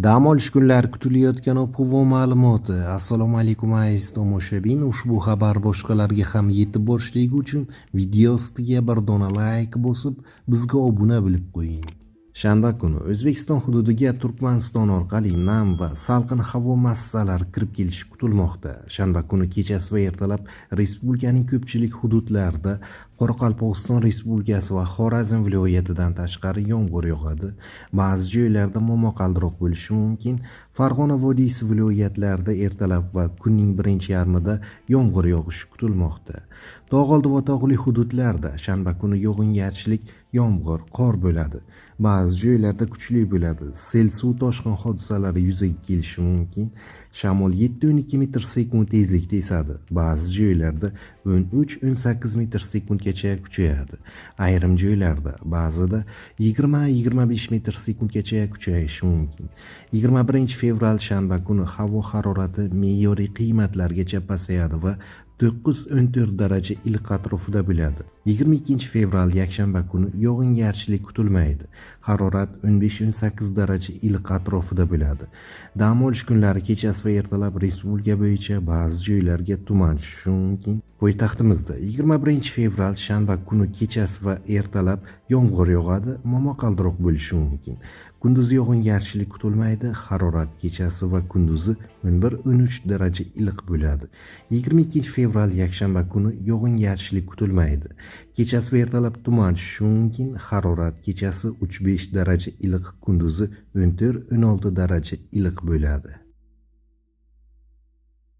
Dam olish kunlari kutilayotgan ob-havo ma'lumoti. Assalomu alaykum aziz tomoshabin. Ushbu xabar boshqalarga ham yetib borishligi uchun video ostiga bir dona like bosib, bizga obuna bo'lib qo'ying. Shanba kuni O'zbekiston hududiga Turkmaniston orqali nam va salqin havo massalari kirib kelishi kutilmoqda. Shanba kuni kechasi va ertalab respublikaning ko'pchilik hududlarida, Qoraqalpog'iston Respublikasi va Xorazm viloyatidan tashqari yomg'ir yog'adi. Ba'zi joylarda momaqaldiroq bo'lishi mumkin. Farg'ona vodiysi viloyatlarida ertalab va kunning birinchi yarmida yomg'ir yog'ishi kutilmoqda. Tog'oldi va tog'li hududlarda shanba kuni yog'ingarchilik, yomg'ir, qor bo'ladi. Ba'zi joylarda kuchli bo'ladi. Sel, suv toshqin hodisalari yuzaga kelishi mumkin. Shamol 7-12 metr/sekund tezlikda esadi. Ba'zi joylarda 13-18 metr/sekundgacha kuchayadi. Ayrim joylarda ba'zida 20-25 metr/sekundgacha kuchayishi mumkin. 21 fevral shanba kuni havo harorati me'yoriy qiymatlargacha pasayadi va 9-14 daraja iliq atrofida bo'ladi. 22 fevral yakshanba kuni yog'ingarchilik kutilmaydi. Harorat 15-18 daraja iliq atrofida bo'ladi. Dam olish kunlari kechasi va ertalab respublika bo'yicha ba'zi joylarga tuman tushishi mumkin. Poytaxtimizda 21 fevral shanba kuni kechasi va ertalab yomg'ir yog'adi, momaqaldiroq bo'lishi mumkin. Kunduzi yog'ingarchilik kutilmaydi. Harorat kechasi va kunduzi 11-13 daraja iliq bo'ladi. 22 fevral yakshanba kuni yog'ingarchilik kutilmaydi. Kechasi va ertalab tuman tushishi mumkin. Harorat kechasi 3-5 daraja iliq, kunduzi 14-16 daraja iliq bo'ladi.